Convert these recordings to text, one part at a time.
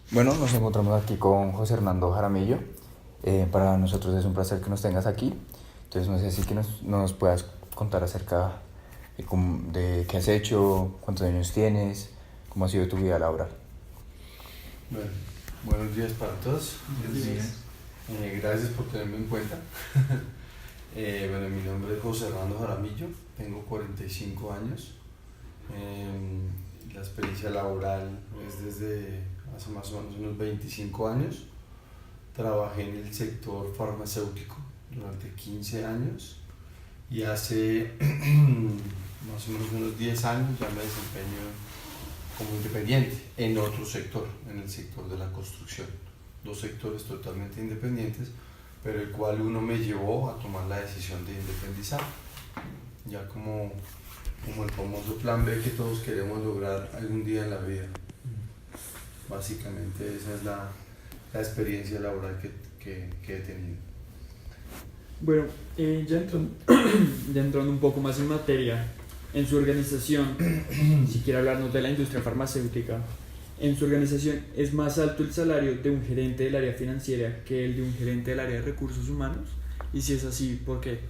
Bueno, nos encontramos aquí con José Hernando Jaramillo. Para nosotros es un placer que nos tengas aquí. Entonces, no sé si que nos puedas contar acerca de qué has hecho, cuántos años tienes, cómo ha sido tu vida laboral. Bueno, buenos días para todos. Buenos días. Gracias por tenerme en cuenta. Bueno, mi nombre es José Hernando Jaramillo, tengo 45 años. La experiencia laboral es desde hace más o menos unos 25 años. Trabajé en el sector farmacéutico durante 15 años y hace más o menos unos 10 años ya me desempeño como independiente en otro sector, en el sector de la construcción. Dos sectores totalmente independientes, pero el cual uno me llevó a tomar la decisión de independizar, ya como el famoso plan B que todos queremos lograr algún día en la vida. Básicamente esa es la experiencia laboral que he tenido. Bueno, ya entrando un poco más en materia, en su organización, si quiere hablarnos de la industria farmacéutica, en su organización es más alto el salario de un gerente del área financiera que el de un gerente del área de recursos humanos, y si es así, ¿por qué?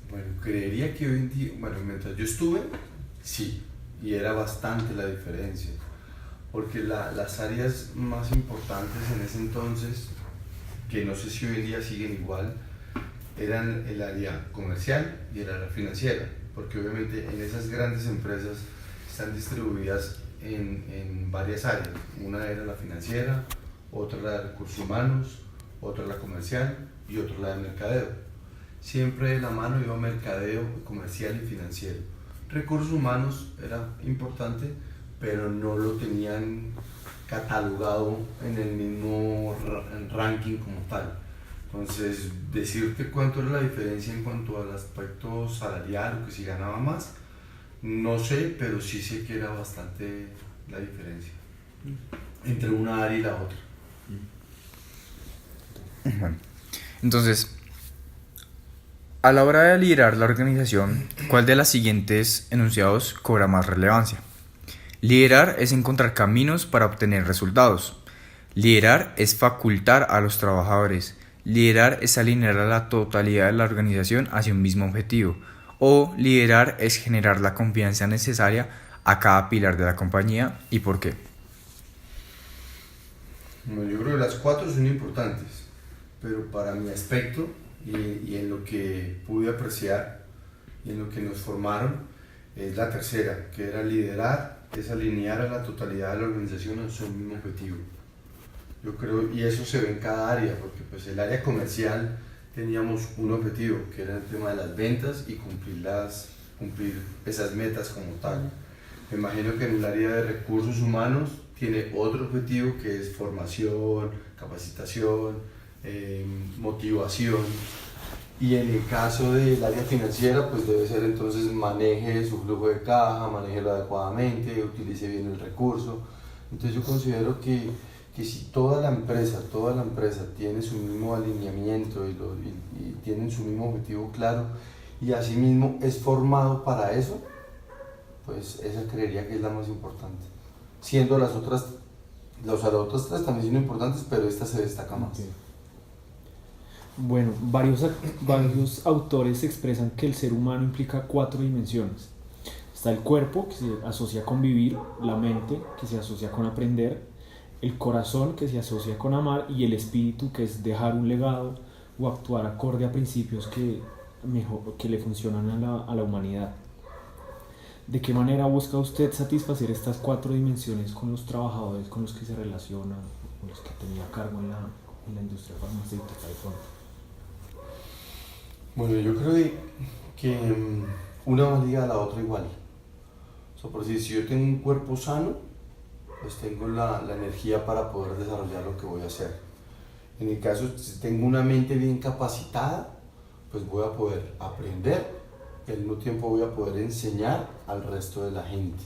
Bueno, creería que hoy en día, bueno, mientras yo estuve, sí, y era bastante la diferencia, porque las áreas más importantes en ese entonces, que no sé si hoy en día siguen igual, eran el área comercial y el área financiera, porque obviamente en esas grandes empresas están distribuidas en varias áreas. Una era la financiera, otra la de recursos humanos, otra la comercial y otra la de mercadeo. Siempre de la mano iba mercadeo, comercial y financiero. Recursos humanos era importante, pero no lo tenían catalogado en el mismo ranking como tal. Entonces, decirte cuánto era la diferencia en cuanto al aspecto salarial o que si ganaba más, no sé, pero sí sé que era bastante la diferencia entre una área y la otra. Bueno, entonces, a la hora de liderar la organización, ¿cuál de las siguientes enunciados cobra más relevancia? Liderar es encontrar caminos para obtener resultados. Liderar es facultar a los trabajadores. Liderar es alinear a la totalidad de la organización hacia un mismo objetivo. O liderar es generar la confianza necesaria a cada pilar de la compañía. ¿Y por qué? Bueno, yo creo que las cuatro son importantes, pero para mi aspecto y en lo que pude apreciar y en lo que nos formaron, es la tercera, que era liderar, es alinear a la totalidad de la organización a su mismo objetivo. Yo creo, y eso se ve en cada área, porque pues el área comercial teníamos un objetivo, que era el tema de las ventas y cumplir esas metas como tal. Me imagino que en el área de recursos humanos tiene otro objetivo que es formación, capacitación, motivación. Y en el caso del área financiera, pues debe ser entonces maneje su flujo de caja, manéjelo adecuadamente, utilice bien el recurso. Entonces yo considero que si toda la empresa tiene su mismo alineamiento y tienen su mismo objetivo claro y asimismo es formado para eso, pues esa creería que es la más importante. Siendo las otras tres también siendo importantes, pero esta se destaca más. Okay. Bueno, varios autores expresan que el ser humano implica 4 dimensiones. Está el cuerpo, que se asocia con vivir, la mente, que se asocia con aprender, el corazón, que se asocia con amar, y el espíritu, que es dejar un legado o actuar acorde a principios que le funcionan a la humanidad. ¿De qué manera busca usted satisfacer estas 4 dimensiones con los trabajadores con los que se relaciona, con los que tenía a cargo en la industria farmacéutica de pronto? Bueno, yo creo que una va ligada a la otra igual. O sea, por decir, si yo tengo un cuerpo sano, pues tengo la energía para poder desarrollar lo que voy a hacer. En el caso, si tengo una mente bien capacitada, pues voy a poder aprender y al mismo tiempo voy a poder enseñar al resto de la gente.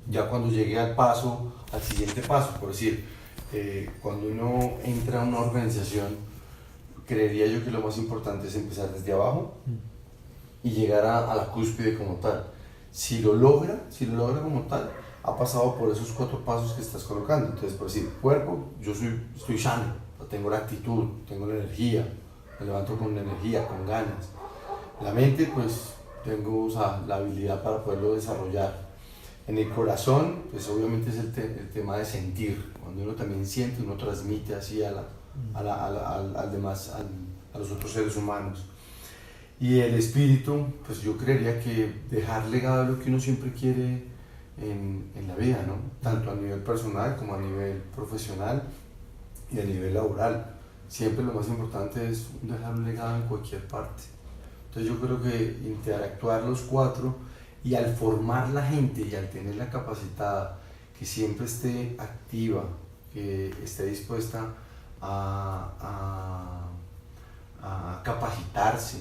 Ya cuando llegue al siguiente paso, por decir, cuando uno entra a una organización, creería yo que lo más importante es empezar desde abajo y llegar a la cúspide como tal. Si lo logra como tal, ha pasado por esos 4 pasos que estás colocando. Entonces, por decir, cuerpo, estoy sano, tengo la actitud, tengo la energía, me levanto con energía, con ganas. La mente, pues tengo, o sea, la habilidad para poderlo desarrollar. En el corazón, pues obviamente es el tema de sentir. Cuando uno también siente, uno transmite así al demás, a los otros seres humanos. Y el espíritu, pues yo creería que dejar legado es lo que uno siempre quiere en la vida, ¿no? Tanto a nivel personal como a nivel profesional y a nivel laboral. Siempre lo más importante es dejar un legado en cualquier parte. Entonces yo creo que interactuar los 4 y al formar la gente y al tenerla capacitada, que siempre esté activa, que esté dispuesta a capacitarse,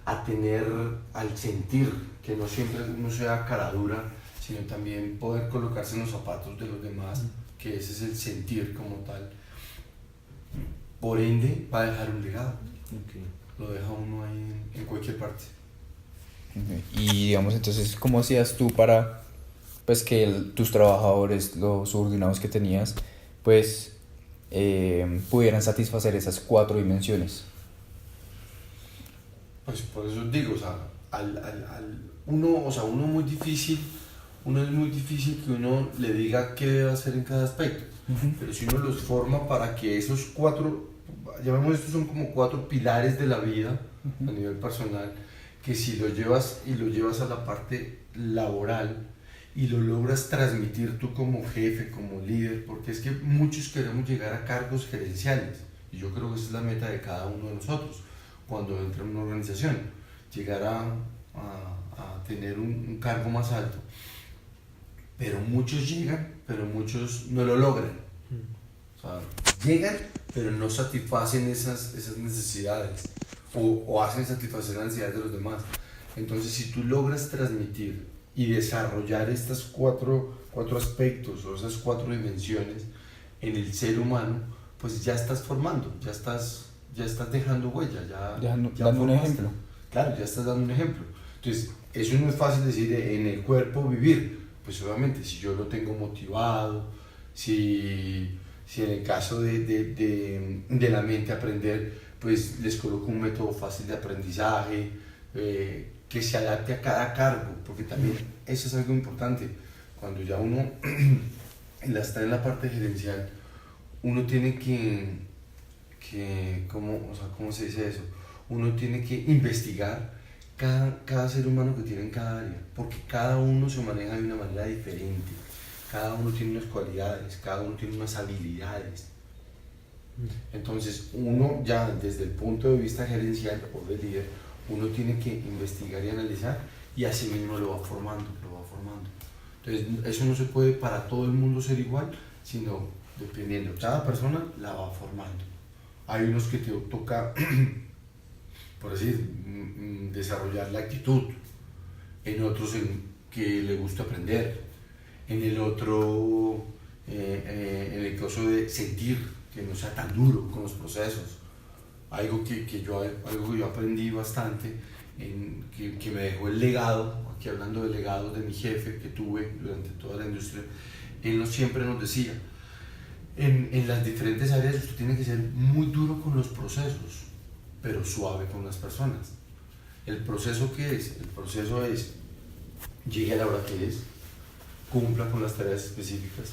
al sentir, que no siempre uno sea cara dura, sino también poder colocarse en los zapatos de los demás, que ese es el sentir como tal. Por ende, va a dejar un legado. Okay. Lo deja uno ahí en cualquier parte. Y digamos, entonces, ¿cómo hacías tú para pues que tus trabajadores, los subordinados que tenías, pues pudieran satisfacer esas 4 dimensiones? Pues por eso digo, o sea, uno es muy difícil que uno le diga qué debe hacer en cada aspecto. Pero si uno los forma para que esos 4, llamemos estos son como 4 pilares de la vida a nivel personal, que si lo llevas a la parte laboral y lo logras transmitir tú como jefe, como líder, porque es que muchos queremos llegar a cargos gerenciales y yo creo que esa es la meta de cada uno de nosotros cuando entra en una organización, llegar a tener un cargo más alto, pero muchos llegan, pero muchos no lo logran. O sea, llegan, pero no satisfacen esas necesidades o hacen satisfacer las necesidades de los demás. Entonces, si tú logras transmitir y desarrollar estas 4 aspectos o esas 4 dimensiones en el ser humano, pues ya estás formando, ya estás dejando huella, ya dando un ejemplo. Claro, ya estás dando un ejemplo. Entonces, eso no es fácil decir en el cuerpo vivir. Pues obviamente, si yo lo tengo motivado, si en el caso de la mente aprender, pues les coloco un método fácil de aprendizaje, que se adapte a cada cargo, porque también eso es algo importante. Cuando ya uno está en la parte gerencial, uno tiene ¿cómo se dice eso? Uno tiene que investigar cada ser humano que tiene en cada área, porque cada uno se maneja de una manera diferente, cada uno tiene unas cualidades, cada uno tiene unas habilidades. Entonces uno ya desde el punto de vista gerencial o de líder, uno tiene que investigar y analizar y así mismo lo va formando. Entonces eso no se puede para todo el mundo ser igual, sino dependiendo, cada persona la va formando. Hay unos que te toca, por decir, desarrollar la actitud, en otros que le gusta aprender, en el otro, en el caso de sentir, que no sea tan duro con los procesos. Algo que yo aprendí bastante, que me dejó el legado, aquí hablando de legados de mi jefe que tuve durante toda la industria, él siempre nos decía, en las diferentes áreas usted tiene que ser muy duro con los procesos, pero suave con las personas. ¿El proceso qué es? El proceso es, llegue a la hora que es, cumpla con las tareas específicas,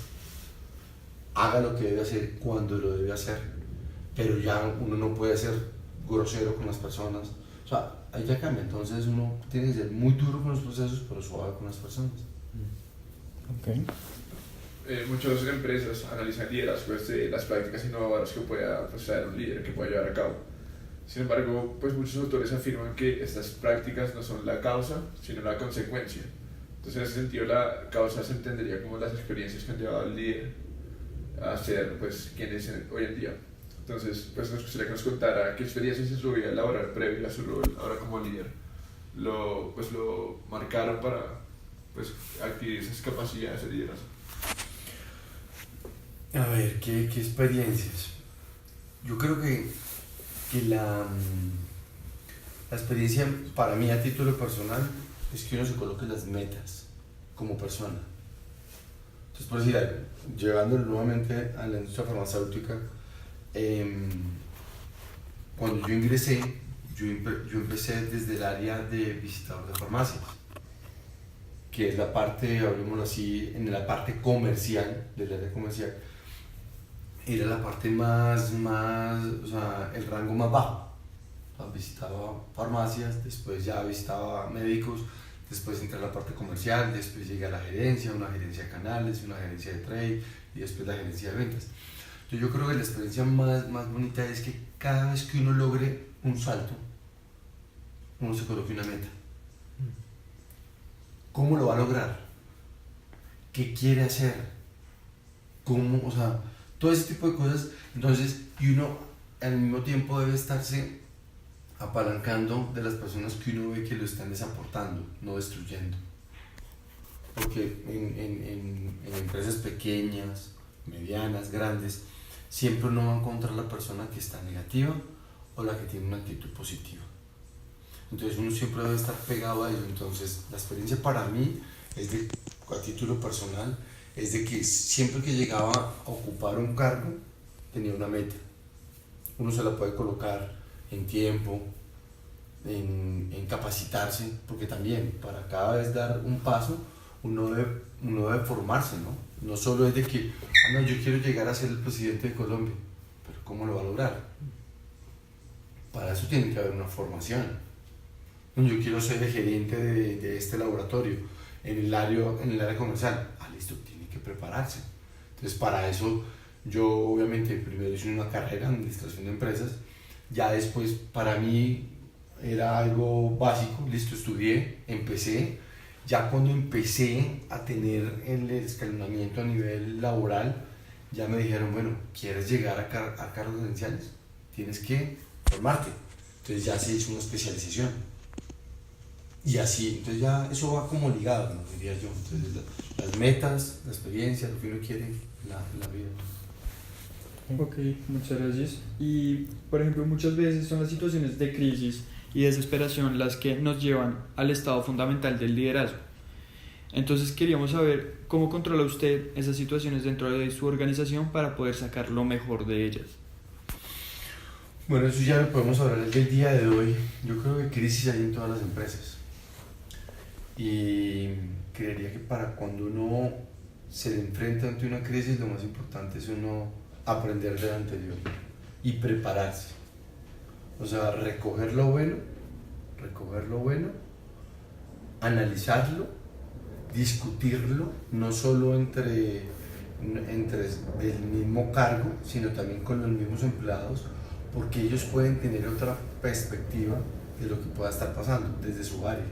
haga lo que debe hacer cuando lo debe hacer, pero ya uno no puede ser grosero con las personas. O sea, ahí ya cambia. Entonces uno tiene que ser muy duro con los procesos, pero suave con las personas. Okay. Muchas empresas analizan liderazgo desde las prácticas innovadoras que pueda traer un líder, que pueda llevar a cabo. Sin embargo, pues muchos autores afirman que estas prácticas no son la causa, sino la consecuencia. Entonces, en ese sentido, la causa se entendería como las experiencias que han llevado al líder a ser pues, quien es hoy en día. Entonces, pues nos gustaría que nos contara qué experiencias en su vida laboral previo a su rol ahora como líder lo marcaron para pues, adquirir esas capacidades de liderazgo. A ver, ¿qué experiencias? Yo creo que la experiencia para mí a título personal es que uno se coloque las metas como persona. Entonces, por decir algo, llevándolo nuevamente a la industria farmacéutica, cuando yo ingresé, yo empecé desde el área de visitador de farmacias, que es la parte, hablemoslo así, en la parte comercial, del área comercial, era la parte o sea, el rango más bajo. O sea, visitaba farmacias, después ya visitaba médicos, después entré a la parte comercial, después llegué a la gerencia, una gerencia de canales, una gerencia de trade y después la gerencia de ventas. Entonces yo creo que la experiencia más bonita es que cada vez que uno logre un salto, uno se coloque una meta. ¿Cómo lo va a lograr? ¿Qué quiere hacer? ¿Cómo? O sea, todo ese tipo de cosas. Entonces, y uno al mismo tiempo debe estarse apalancando de las personas que uno ve que lo están desaportando, no destruyendo. Porque en empresas pequeñas, medianas, grandes, siempre uno va a encontrar la persona que está negativa o la que tiene una actitud positiva. Entonces uno siempre debe estar pegado a ello. Entonces la experiencia para mí, a título personal, es de que siempre que llegaba a ocupar un cargo, tenía una meta. Uno se la puede colocar en tiempo, en capacitarse, porque también para cada vez dar un paso, uno debe formarse, ¿no? No solo es de que, no, yo quiero llegar a ser el presidente de Colombia, pero ¿cómo lo va a lograr? Para eso tiene que haber una formación. Yo quiero ser el gerente de este laboratorio en el área comercial. Listo, tiene que prepararse. Entonces, para eso, yo obviamente primero hice una carrera en administración de empresas. Ya después, para mí, era algo básico. Listo, estudié, empecé. Ya cuando empecé a tener el escalonamiento a nivel laboral, ya me dijeron, bueno, ¿quieres llegar a cargos gerenciales? Tienes que formarte. Entonces ya se hizo una especialización. Y así, entonces ya eso va como ligado, ¿no? Diría yo. Entonces las metas, la experiencia, lo que uno quiere en la vida. Ok, muchas gracias. Y, por ejemplo, muchas veces son las situaciones de crisis y desesperación las que nos llevan al estado fundamental del liderazgo. Entonces queríamos saber cómo controla usted esas situaciones dentro de su organización para poder sacar lo mejor de ellas. Bueno, eso ya lo podemos hablar del día de hoy. Yo creo que crisis hay en todas las empresas. Y creería que para cuando uno se le enfrenta ante una crisis, lo más importante es uno aprender de la anterior y prepararse. O sea, recoger lo bueno, analizarlo, discutirlo, no solo entre del mismo cargo, sino también con los mismos empleados, porque ellos pueden tener otra perspectiva de lo que pueda estar pasando desde su área.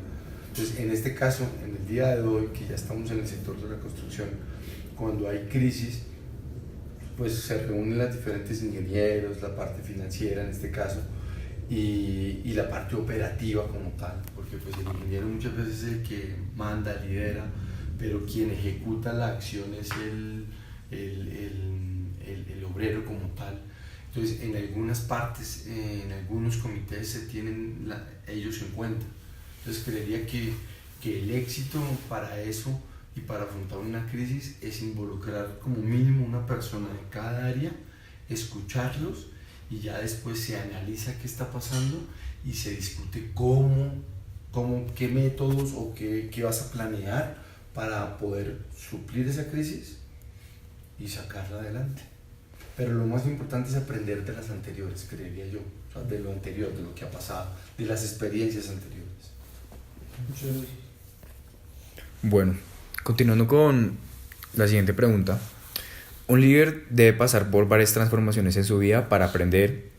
Entonces, en este caso, en el día de hoy, que ya estamos en el sector de la construcción, cuando hay crisis, pues se reúnen los diferentes ingenieros, la parte financiera en este caso, y la parte operativa como tal, porque pues el ingeniero muchas veces es el que manda, lidera, pero quien ejecuta la acción es el obrero como tal. Entonces, en algunas partes, en algunos comités se tienen ellos en cuenta. Entonces, creería que el éxito para eso y para afrontar una crisis es involucrar como mínimo una persona de cada área, escucharlos y ya después se analiza qué está pasando y se discute qué métodos o qué vas a planear para poder suplir esa crisis y sacarla adelante. Pero lo más importante es aprender de las anteriores, creería yo, o sea, de lo anterior, de lo que ha pasado, de las experiencias anteriores. Muchas gracias. Bueno, continuando con la siguiente pregunta. Un líder debe pasar por varias transformaciones en su vida para aprender,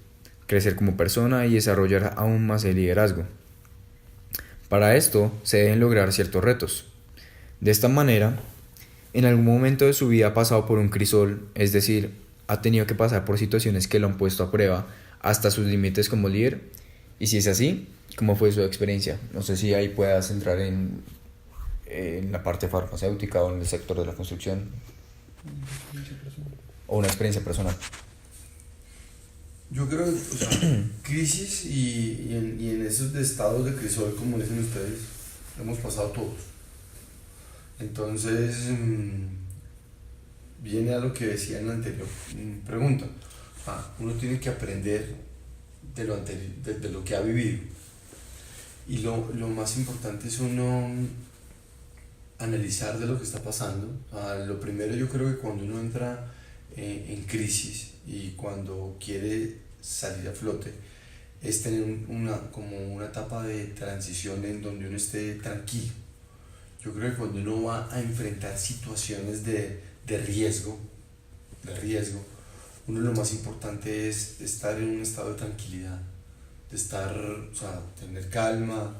crecer como persona y desarrollar aún más el liderazgo. Para esto se deben lograr ciertos retos. De esta manera, en algún momento de su vida ha pasado por un crisol, es decir, ha tenido que pasar por situaciones que lo han puesto a prueba hasta sus límites como líder. Y si es así, ¿cómo fue su experiencia? No sé si ahí puedas entrar en la parte farmacéutica o en el sector de la construcción. O una experiencia personal. Yo creo, o sea, crisis y en esos estados de crisol, como dicen ustedes, hemos pasado todos. Entonces, viene a lo que decía en la anterior pregunta. Uno tiene que aprender de lo, de lo que ha vivido. Y lo más importante es uno analizar de lo que está pasando. Lo primero, yo creo que cuando uno entra en crisis y cuando quiere salir a flote, es tener como una etapa de transición en donde uno esté tranquilo. Yo creo que cuando uno va a enfrentar situaciones de riesgo, uno lo más importante es estar en un estado de tranquilidad, de estar, o sea, tener calma,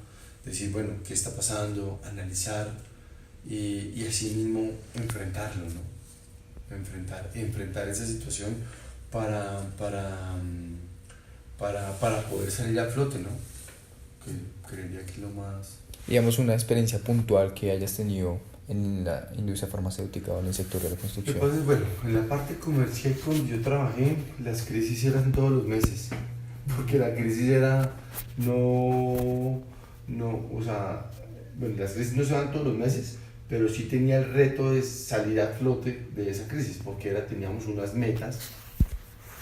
decir, bueno, ¿qué está pasando? Analizar y así mismo enfrentarlo, ¿no? Enfrentar esa situación para poder salir a flote, ¿no? Que creería que es lo más... Digamos, una experiencia puntual que hayas tenido en la industria farmacéutica o en el sector de la construcción. Lo que pasa es, bueno, en la parte comercial cuando yo trabajé, las crisis eran todos los meses, porque la crisis era, o sea, bueno, las crisis no se dan todos los meses, pero sí tenía el reto de salir a flote de esa crisis, porque teníamos unas metas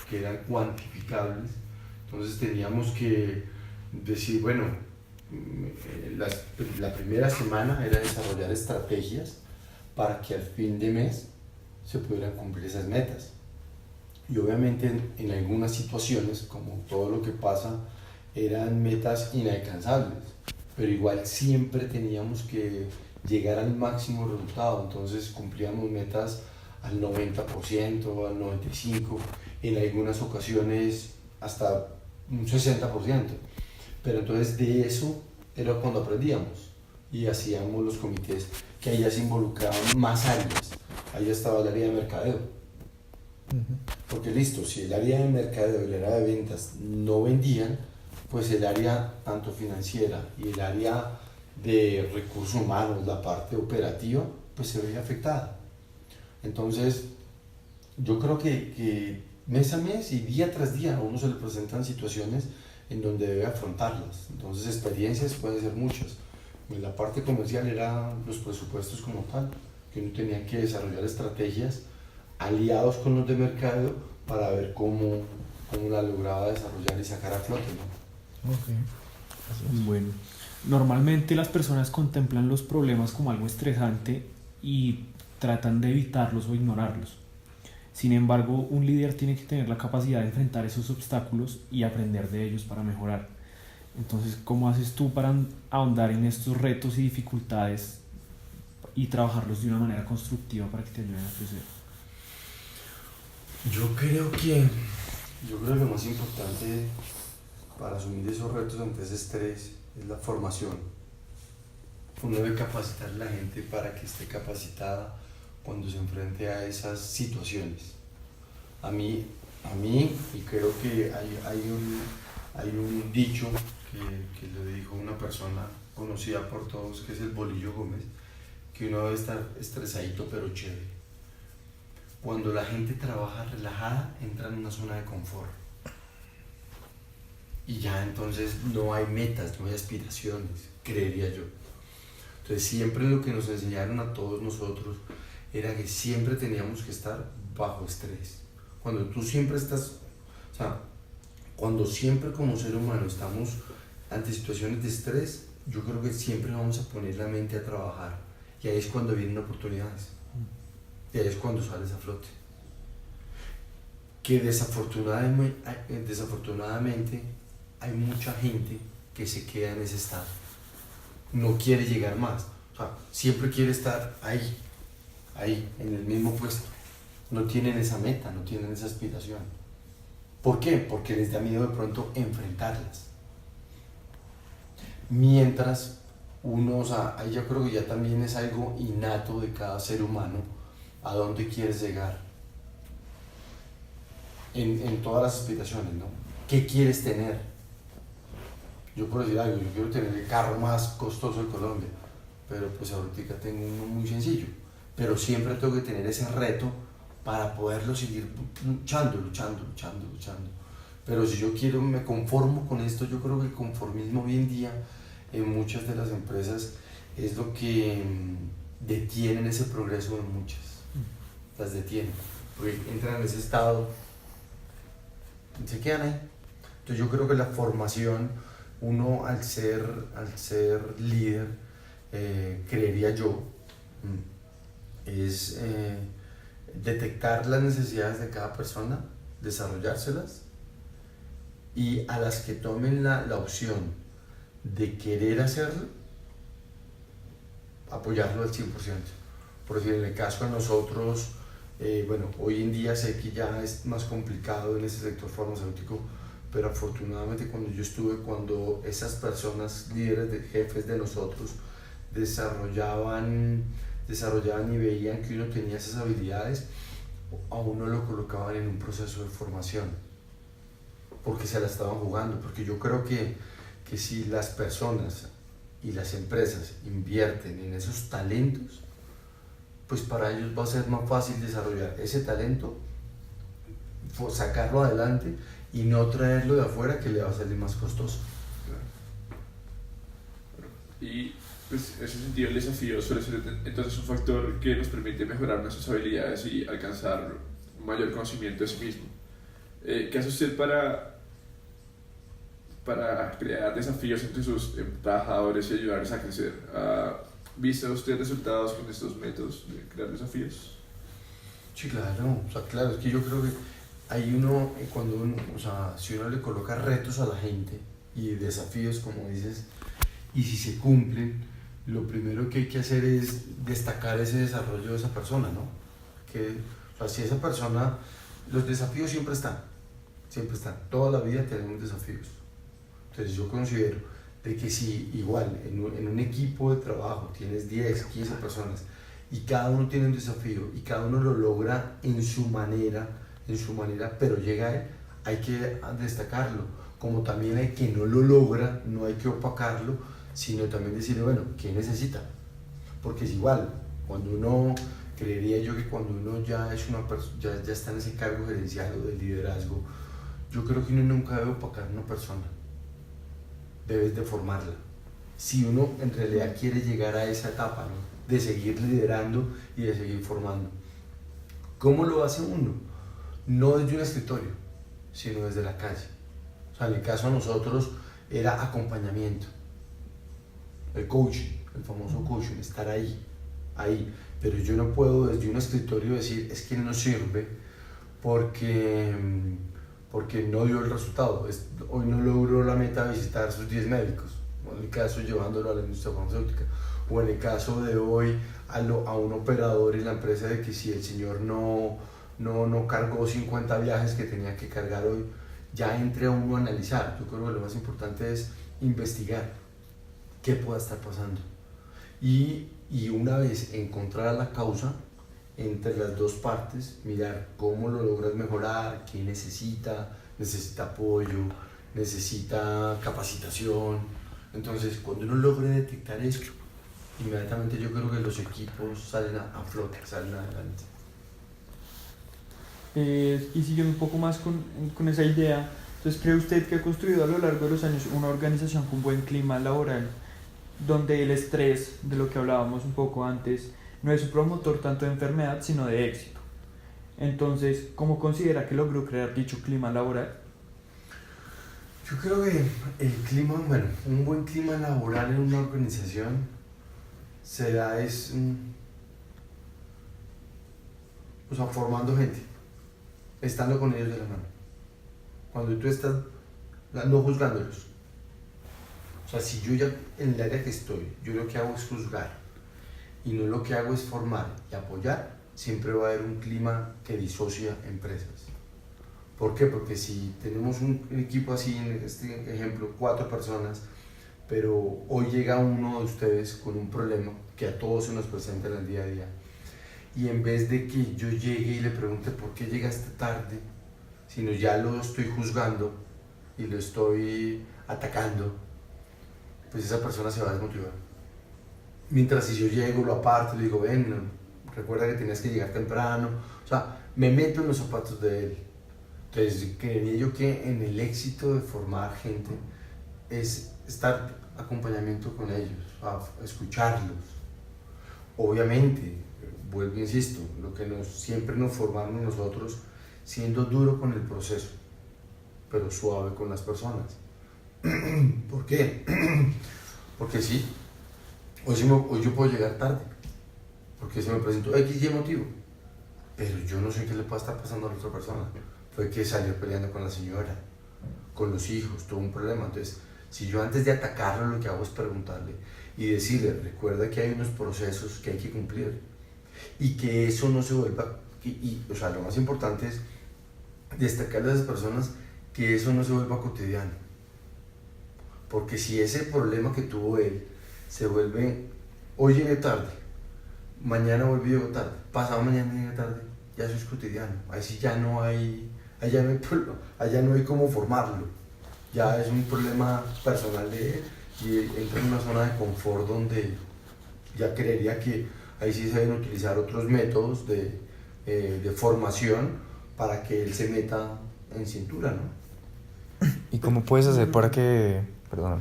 que eran cuantificables, entonces teníamos que decir, bueno, la primera semana era desarrollar estrategias para que al fin de mes se pudieran cumplir esas metas. Y obviamente en algunas situaciones, como todo lo que pasa, eran metas inalcanzables, pero igual siempre teníamos que llegar al máximo resultado, entonces cumplíamos metas al 90%, al 95%, en algunas ocasiones hasta un 60%. Pero entonces de eso era cuando aprendíamos y hacíamos los comités que ahí ya se involucraban más áreas. Ahí estaba el área de mercadeo. Porque listo, si el área de mercadeo y el área de ventas no vendían, pues el área tanto financiera y el área de recursos humanos, la parte operativa, pues se veía afectada. Entonces, yo creo que mes a mes y día tras día a uno se le presentan situaciones en donde debe afrontarlas. Entonces, experiencias pueden ser muchas. En la parte comercial eran los presupuestos como tal, que uno tenía que desarrollar estrategias aliados con los de mercado para ver cómo la lograba desarrollar y sacar a flote, ¿no? Okay. Bueno, normalmente las personas contemplan los problemas como algo estresante y tratan de evitarlos o ignorarlos. Sin embargo, un líder tiene que tener la capacidad de enfrentar esos obstáculos y aprender de ellos para mejorar. Entonces, ¿cómo haces tú para ahondar en estos retos y dificultades y trabajarlos de una manera constructiva para que te ayuden a crecer? Yo creo que lo más importante para asumir esos retos ante ese estrés es la formación. Uno debe capacitar a la gente para que esté capacitada cuando se enfrente a esas situaciones. A mí y creo que hay un dicho que le dijo una persona conocida por todos, que es el Bolillo Gómez, que uno debe estar estresadito pero chévere. Cuando la gente trabaja relajada, entra en una zona de confort. Y ya entonces no hay metas, no hay aspiraciones, creería yo. Entonces siempre lo que nos enseñaron a todos nosotros era que siempre teníamos que estar bajo estrés. Cuando tú siempre estás, o sea, cuando siempre como ser humano estamos ante situaciones de estrés, yo creo que siempre vamos a poner la mente a trabajar. Y ahí es cuando vienen oportunidades. Y ahí es cuando sales a flote. Que desafortunadamente hay mucha gente que se queda en ese estado. No quiere llegar más. O sea, siempre quiere estar ahí, en el mismo puesto. No tienen esa meta, no tienen esa aspiración. ¿Por qué? Porque les da miedo de pronto enfrentarlas. Mientras uno, o sea, ahí yo creo que ya también es algo innato de cada ser humano, a dónde quieres llegar. En todas las aspiraciones, ¿no? ¿Qué quieres tener? Yo por decir algo, yo quiero tener el carro más costoso de Colombia, pero pues ahorita tengo uno muy sencillo, pero siempre tengo que tener ese reto para poderlo seguir luchando. Pero si yo quiero, me conformo con esto, yo creo que el conformismo hoy en día en muchas de las empresas es lo que detienen ese progreso de muchas. las detiene, porque entran en ese estado y se quedan ahí. Entonces yo creo que la formación, uno al ser líder, creería yo, es detectar las necesidades de cada persona, desarrollárselas, y a las que tomen la opción de querer hacerlo, apoyarlo al 100%. Por decir, en el caso de nosotros, bueno, hoy en día sé que ya es más complicado en ese sector farmacéutico, pero afortunadamente cuando esas personas, líderes, jefes de nosotros, desarrollaban y veían que uno tenía esas habilidades, a uno lo colocaban en un proceso de formación, porque se la estaban jugando, porque yo creo que si las personas y las empresas invierten en esos talentos, pues para ellos va a ser más fácil desarrollar ese talento, sacarlo adelante y no traerlo de afuera, que le va a salir más costoso. Y pues en ese sentido el desafío suele ser entonces un factor que nos permite mejorar nuestras habilidades y alcanzar mayor conocimiento de sí mismo. ¿Qué hace usted para crear desafíos entre sus trabajadores y ayudarles a crecer? ¿Ha visto usted resultados con estos métodos de crear desafíos? Sí, claro, o sea, claro, es que yo creo que hay uno, o sea, si uno le coloca retos a la gente y desafíos, como dices, y si se cumplen, lo primero que hay que hacer es destacar ese desarrollo de esa persona, ¿no? O sea, si esa persona, los desafíos siempre están, toda la vida tenemos desafíos. Entonces yo considero de que si igual en un equipo de trabajo tienes 10, 15 personas y cada uno tiene un desafío y cada uno lo logra en su manera, pero llega a él, hay que destacarlo. Como también hay quien no lo logra, no hay que opacarlo, sino también decirle, bueno, ¿qué necesita? Porque es igual, creería yo que cuando uno ya es ya está en ese cargo gerencial o de liderazgo, yo creo que uno nunca debe opacar a una persona, debes de formarla. Si uno en realidad quiere llegar a esa etapa, ¿no?, de seguir liderando y de seguir formando. ¿Cómo lo hace uno? No desde un escritorio, sino desde la calle. O sea, en el caso de nosotros era acompañamiento, el coaching, el famoso coaching, estar ahí. Pero yo no puedo desde un escritorio decir, es que no sirve porque no dio el resultado. Hoy no logró la meta de visitar sus 10 médicos, o en el caso llevándolo a la industria farmacéutica, o en el caso de hoy a un operador en la empresa, de que si el señor no cargó 50 viajes que tenía que cargar hoy, ya entre uno a analizar. Yo creo que lo más importante es investigar qué pueda estar pasando, y una vez encontrar la causa entre las dos partes, mirar cómo lo logras mejorar, qué necesita apoyo, necesita capacitación. Entonces cuando uno logre detectar esto, inmediatamente yo creo que los equipos salen a flote, salen adelante. Y siguiendo un poco más con esa idea, entonces, ¿cree usted que ha construido a lo largo de los años una organización con buen clima laboral, donde el estrés, de lo que hablábamos un poco antes, no es un promotor tanto de enfermedad, sino de éxito? Entonces, ¿cómo considera que logró crear dicho clima laboral? Yo creo que un buen clima laboral en una organización se da formando gente, estando con ellos de la mano. Cuando tú estás no juzgándolos. O sea, si yo ya en el área que estoy, yo lo que hago es juzgar y no lo que hago es formar y apoyar, siempre va a haber un clima que disocia empresas. ¿Por qué? Porque si tenemos un equipo así, en este ejemplo, 4 personas, pero hoy llega uno de ustedes con un problema que a todos se nos presenta en el día a día, y en vez de que yo llegue y le pregunte por qué llegaste tarde, sino ya lo estoy juzgando y lo estoy atacando, pues esa persona se va a desmotivar. Mientras si yo llego, lo aparto, le digo, ven, recuerda que tenías que llegar temprano, o sea, me meto en los zapatos de él. Entonces, creería yo que en el éxito de formar gente es estar acompañamiento con ellos, a escucharlos. Obviamente, vuelvo, insisto, lo que siempre nos formamos nosotros, siendo duro con el proceso, pero suave con las personas. ¿Por qué? Porque sí, hoy yo puedo llegar tarde, porque se me presentó X y motivo, pero yo no sé qué le puede estar pasando a la otra persona. Fue que salió peleando con la señora, con los hijos, tuvo un problema. Entonces, si yo antes de atacarlo lo que hago es preguntarle y decirle, recuerda que hay unos procesos que hay que cumplir y que eso no se vuelva, o sea, lo más importante es destacarle a esas personas que eso no se vuelva cotidiano, porque si ese problema que tuvo él se vuelve, hoy llegué tarde, mañana volví llego tarde, pasado mañana llegué tarde, ya eso es cotidiano, ahí sí ya no hay, allá no hay cómo formarlo, ya es un problema personal de él y entra en una zona de confort donde ya creería que ahí sí se deben utilizar otros métodos de formación para que él se meta en cintura, ¿no? ¿Y cómo puedes hacer para que... Perdona.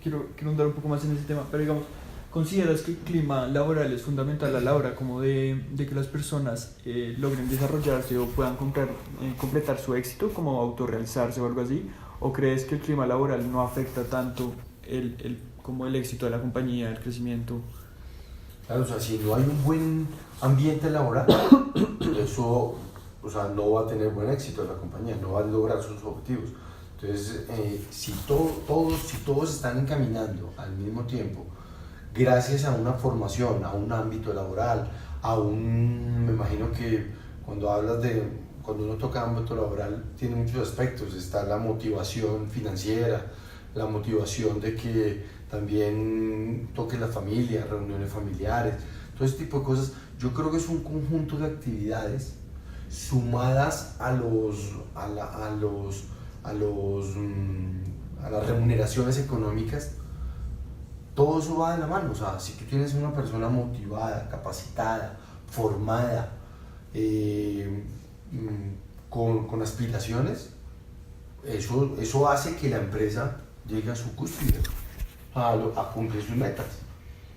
Quiero andar un poco más en ese tema, pero digamos, ¿consideras que el clima laboral es fundamental a la hora como de que las personas logren desarrollarse o puedan completar su éxito, como autorrealizarse o algo así? ¿O crees que el clima laboral no afecta tanto como el éxito de la compañía, el crecimiento? Claro, o sea, si no hay un buen ambiente laboral, eso, o sea, no va a tener buen éxito la compañía, no va a lograr sus objetivos. Entonces, si todos están encaminando al mismo tiempo, gracias a una formación, a un ámbito laboral, me imagino que cuando uno toca ámbito laboral, tiene muchos aspectos, está la motivación financiera, la motivación de que también toque la familia, reuniones familiares, todo ese tipo de cosas. Yo creo que es un conjunto de actividades sumadas a las remuneraciones económicas. Todo eso va de la mano. O sea, si tú tienes una persona motivada, capacitada, formada, con aspiraciones, eso hace que la empresa llegue a su cúspide, a cumplir sus metas.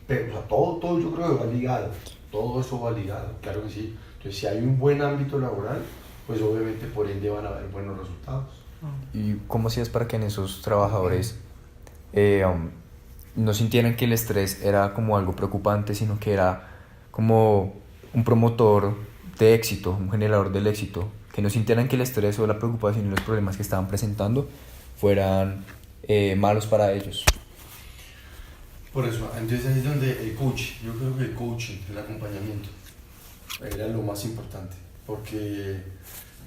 Pero, o sea, todo yo creo que va ligado, todo eso va ligado, claro que sí. Entonces, si hay un buen ámbito laboral, pues obviamente por ende van a haber buenos resultados. ¿Y cómo hacías para que en esos trabajadores no sintieran que el estrés era como algo preocupante, sino que era como un promotor de éxito, un generador del éxito? Que no sintieran que el estrés o la preocupación y los problemas que estaban presentando fueran malos para ellos. Por eso, entonces ahí es donde el coach, yo creo que el coaching, el acompañamiento, era lo más importante, porque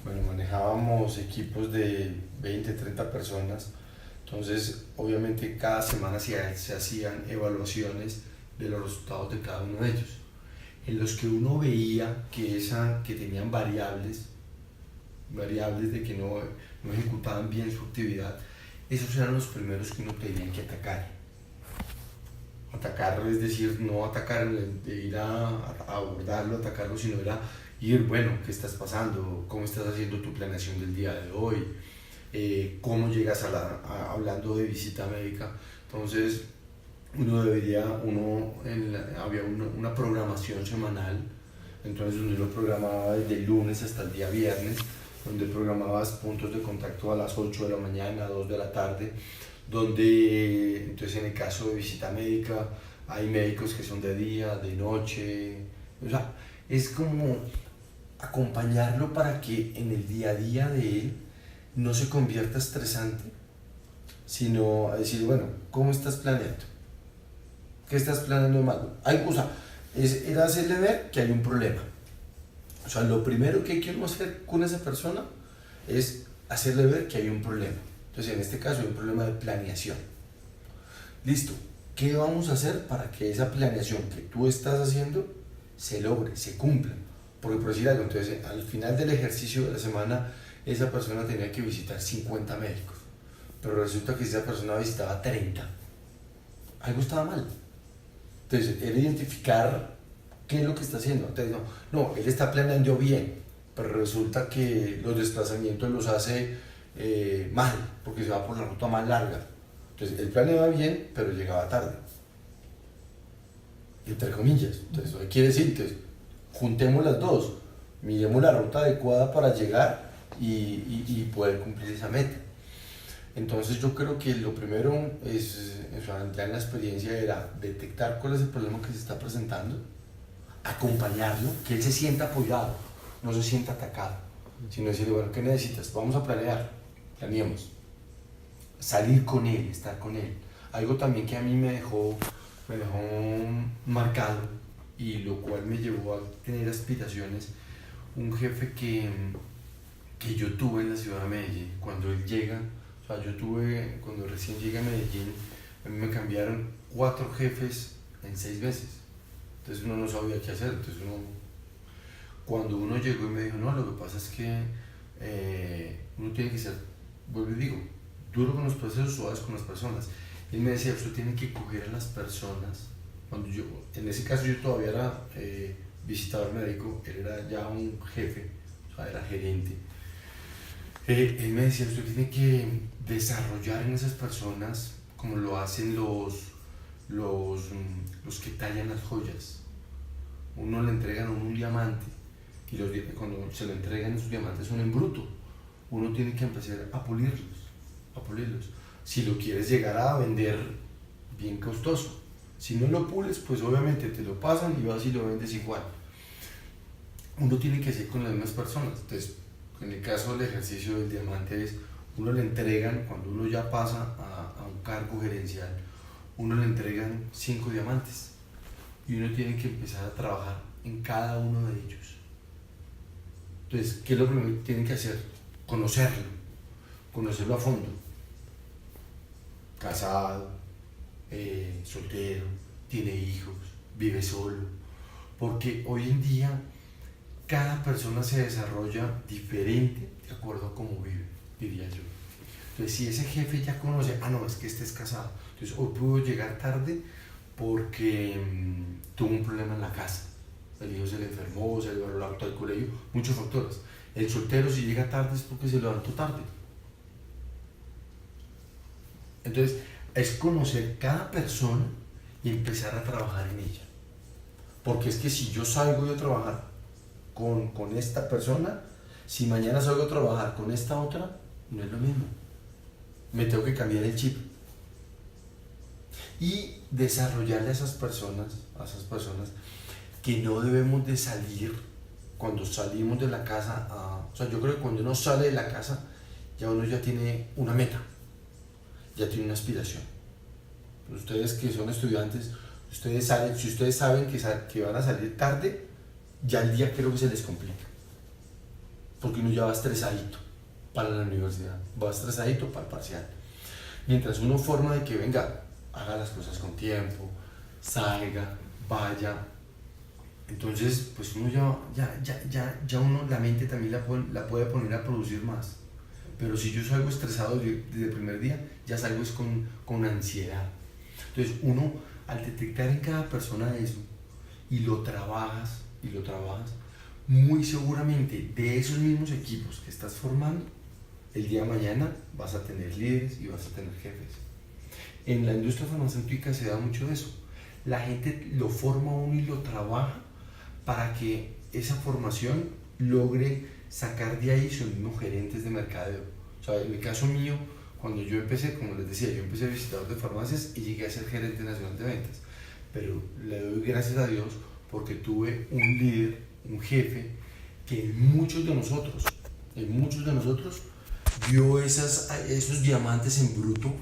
bueno, manejábamos equipos de 20, 30 personas, entonces obviamente cada semana se hacían evaluaciones de los resultados de cada uno de ellos, en los que uno veía que tenían variables de que no ejecutaban bien su actividad. Esos eran los primeros que uno tenía que atacar. Atacar, es decir, no atacar de ir a abordarlo, atacarlo, sino era ir, bueno, ¿qué estás pasando? ¿Cómo estás haciendo tu planeación del día de hoy? ¿Cómo llegas hablando de visita médica? Entonces, había una programación semanal, entonces uno lo programaba desde el lunes hasta el día viernes, donde programabas puntos de contacto a las 8 de la mañana, a 2 de la tarde, donde entonces en el caso de visita médica hay médicos que son de día, de noche, o sea, es como acompañarlo para que en el día a día de él no se convierta estresante, sino a decir, bueno, ¿cómo estás planeando? ¿Qué estás planeando malo? Era hacerle ver que hay un problema. O sea, lo primero que quiero hacer con esa persona es hacerle ver que hay un problema. Entonces, en este caso hay un problema de planeación. Listo, ¿qué vamos a hacer para que esa planeación que tú estás haciendo se logre, se cumpla? Porque por decir algo, entonces al final del ejercicio de la semana esa persona tenía que visitar 50 médicos, pero resulta que esa persona visitaba 30. Algo estaba mal. Entonces, era identificar qué es lo que está haciendo. Entonces, no, él está planeando bien, pero resulta que los desplazamientos los hace mal, porque se va por la ruta más larga. Entonces, el planeaba bien, pero llegaba tarde, entre comillas. Entonces, ¿qué quiere decir? Entonces, juntemos las dos, miremos la ruta adecuada para llegar y poder cumplir esa meta. Entonces yo creo que lo primero es, o sea, ya en la experiencia era detectar cuál es el problema que se está presentando, acompañarlo, que él se sienta apoyado, no se sienta atacado, sino decirle, bueno, ¿qué necesitas? Vamos a planeemos, salir con él, estar con él. Algo también que a mí me dejó marcado y lo cual me llevó a tener aspiraciones, un jefe que yo tuve en la ciudad de Medellín, cuando él llega. O sea, cuando recién llegué a Medellín, a mí me cambiaron 4 jefes en 6 meses. Entonces uno no sabía qué hacer. Entonces cuando uno llegó y me dijo, no, lo que pasa es que uno tiene que ser, vuelvo y digo, duro con los procesos, suaves con las personas. Y él me decía, usted tiene que coger a las personas. En ese caso yo todavía era visitador médico, él era ya un jefe, o sea, era gerente. Él me decía, usted tiene que desarrollar en esas personas como lo hacen los que tallan las joyas. Uno le entregan a uno un diamante y cuando se le entregan esos diamantes son en bruto. Uno tiene que empezar a pulirlos. Si lo quieres llegar a vender, bien costoso. Si no lo pules, pues obviamente te lo pasan y vas y lo vendes igual. Uno tiene que hacer con las mismas personas. Entonces, en el caso del ejercicio del diamante es, uno le entregan, cuando uno ya pasa a un cargo gerencial, uno le entregan 5 diamantes y uno tiene que empezar a trabajar en cada uno de ellos. Entonces, ¿qué es lo primero que tienen que hacer? Conocerlo a fondo. Casado, soltero, tiene hijos, vive solo, porque hoy en día cada persona se desarrolla diferente de acuerdo a cómo vive, diría yo. Entonces, si ese jefe ya conoce, no, es que este es casado, entonces hoy pudo llegar tarde porque tuvo un problema en la casa, el hijo se le enfermó, se le llevó el auto al colegio, muchos factores. El soltero, si llega tarde es porque se levantó tarde. Entonces, es conocer cada persona y empezar a trabajar en ella. Porque es que si yo salgo a trabajar con esta persona, si mañana salgo a trabajar con esta otra, no es lo mismo. Me tengo que cambiar el chip. Y desarrollarle a esas personas que no debemos de salir cuando salimos de la casa. O sea, yo creo que cuando uno sale de la casa, uno ya tiene una meta, ya tiene una aspiración. Ustedes que son estudiantes, si ustedes saben que van a salir tarde, ya el día creo que se les complica, porque uno ya va estresadito para la universidad, va estresadito para el parcial. Mientras uno forma de que venga, haga las cosas con tiempo, salga, vaya, entonces pues uno ya uno la mente también la puede poner a producir más. Pero si yo salgo estresado desde el primer día, ya salgo es con ansiedad. Entonces uno, al detectar en cada persona eso y lo trabajas, muy seguramente de esos mismos equipos que estás formando, el día de mañana vas a tener líderes y vas a tener jefes. En la industria farmacéutica se da mucho eso. La gente lo forma uno y lo trabaja para que esa formación logre sacar de ahí sus mismos gerentes de mercadeo. O sea, en el caso mío, cuando yo empecé, como les decía, yo empecé visitador de farmacias y llegué a ser gerente nacional de ventas. Pero le doy gracias a Dios porque tuve un líder, un jefe, que en muchos de nosotros vio esos diamantes en bruto,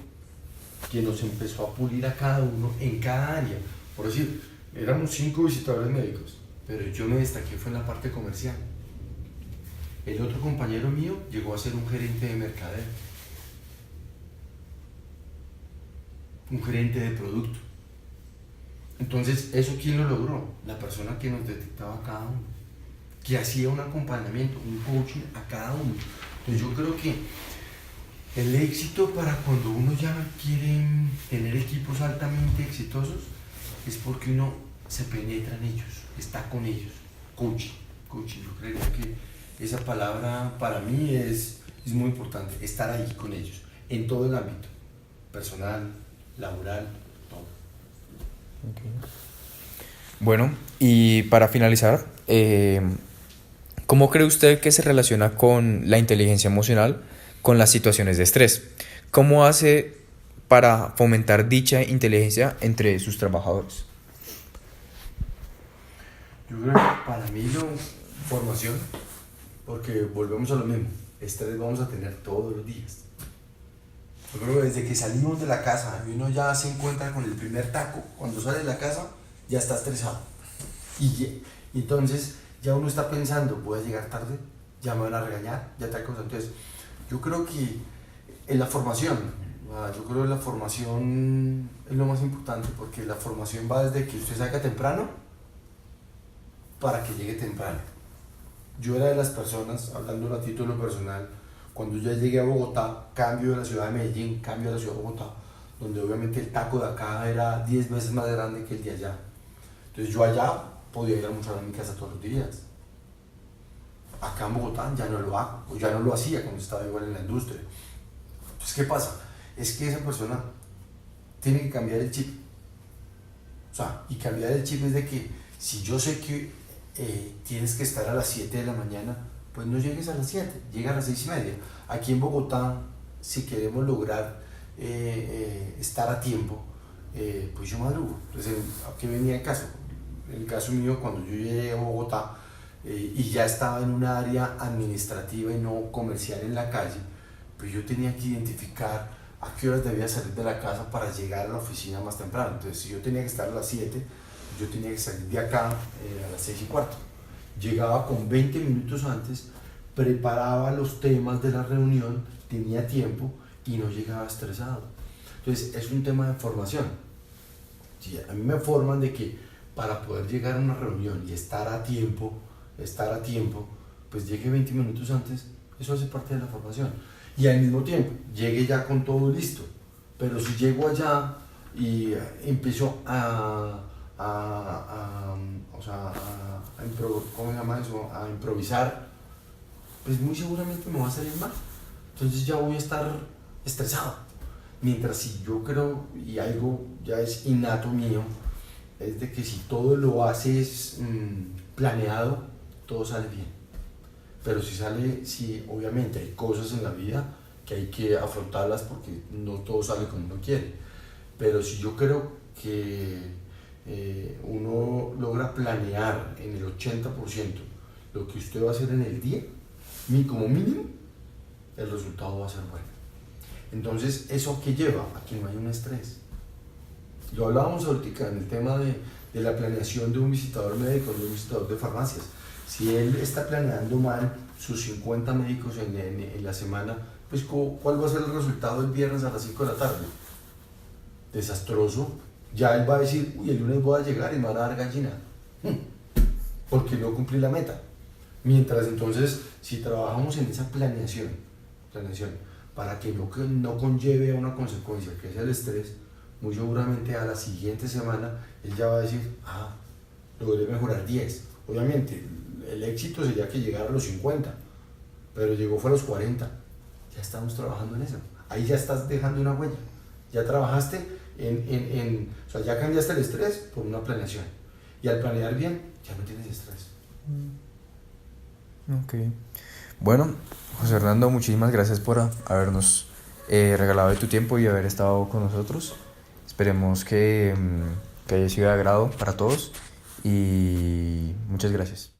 que nos empezó a pulir a cada uno en cada área. Por decir, éramos 5 visitadores médicos, pero yo me destaqué fue en la parte comercial. El otro compañero mío llegó a ser un gerente de mercadeo, un gerente de producto. Entonces, ¿eso quién lo logró? La persona que nos detectaba a cada uno, que hacía un acompañamiento, un coaching a cada uno. Entonces yo creo que el éxito para cuando uno ya quiere tener equipos altamente exitosos es porque uno se penetra en ellos, está con ellos. Coaching. Yo creo que esa palabra para mí es muy importante, estar ahí con ellos, en todo el ámbito, personal, laboral, todo. Okay. Bueno, y para finalizar, eh, ¿cómo cree usted que se relaciona con la inteligencia emocional con las situaciones de estrés? ¿Cómo hace para fomentar dicha inteligencia entre sus trabajadores? Yo creo que para mí formación, porque volvemos a lo mismo, estrés vamos a tener todos los días. Yo creo que desde que salimos de la casa y uno ya se encuentra con el primer taco, cuando sale de la casa ya está estresado. Y entonces ya uno está pensando, voy a llegar tarde, ya me van a regañar, ya tal cosa. Entonces yo creo que en la formación, yo creo que la formación es lo más importante, porque la formación va desde que usted salga temprano para que llegue temprano. Yo era de las personas, hablando a título personal, cuando ya llegué a Bogotá, cambio de la ciudad de Medellín, cambio de la ciudad de Bogotá, donde obviamente el taco de acá era 10 veces más grande que el de allá. Entonces yo allá podía ir a almorzar a mi casa todos los días. Acá en Bogotá ya no lo hago, o ya no lo hacía cuando estaba igual en la industria. Entonces, ¿qué pasa? Es que esa persona tiene que cambiar el chip. O sea, y cambiar el chip es de que si yo sé que tienes que estar a las 7 de la mañana, pues no llegues a las 7, llega a las 6:30. Aquí en Bogotá, si queremos lograr estar a tiempo, pues yo madrugo. Entonces, ¿a qué venía el caso? En el caso mío, cuando yo llegué a Bogotá y ya estaba en un área administrativa y no comercial en la calle, pues yo tenía que identificar a qué horas debía salir de la casa para llegar a la oficina más temprano. Entonces, si yo tenía que estar a las 7, yo tenía que salir de acá a las 6:15. Llegaba con 20 minutos antes, preparaba los temas de la reunión, tenía tiempo y no llegaba estresado. Entonces, es un tema de formación. Sí, a mí me forman de que para poder llegar a una reunión y estar a tiempo, pues llegue 20 minutos antes, eso hace parte de la formación. Y al mismo tiempo, llegue ya con todo listo. Pero si llego allá y empiezo a improvisar, pues muy seguramente me va a salir mal. Entonces ya voy a estar estresado. Mientras si yo creo, y algo ya es innato mío, es de que si todo lo haces planeado, todo sale bien. Pero si obviamente hay cosas en la vida que hay que afrontarlas porque no todo sale como uno quiere. Pero si yo creo que uno logra planear en el 80% lo que usted va a hacer en el día, como mínimo, el resultado va a ser bueno. Entonces, ¿eso qué lleva? A que no haya un estrés. Lo hablábamos ahorita en el tema de la planeación de un visitador médico, de un visitador de farmacias. Si él está planeando mal sus 50 médicos en la semana, pues ¿cuál va a ser el resultado el viernes a las 5 de la tarde? Desastroso. Ya él va a decir, uy, el lunes voy a llegar y me van a dar gallina, porque no cumplí la meta. Mientras entonces, si trabajamos en esa planeación para que no conlleve a una consecuencia que es el estrés, muy seguramente a la siguiente semana él ya va a decir, logré mejorar 10. Obviamente, el éxito sería que llegara a los 50, pero fue a los 40. Ya estamos trabajando en eso. Ahí ya estás dejando una huella. Ya trabajaste o sea, ya cambiaste el estrés por una planeación. Y al planear bien, ya no tienes estrés. Ok. Bueno, José Hernando, muchísimas gracias por habernos regalado de tu tiempo y haber estado con nosotros. Esperemos que haya sido de agrado para todos y muchas gracias.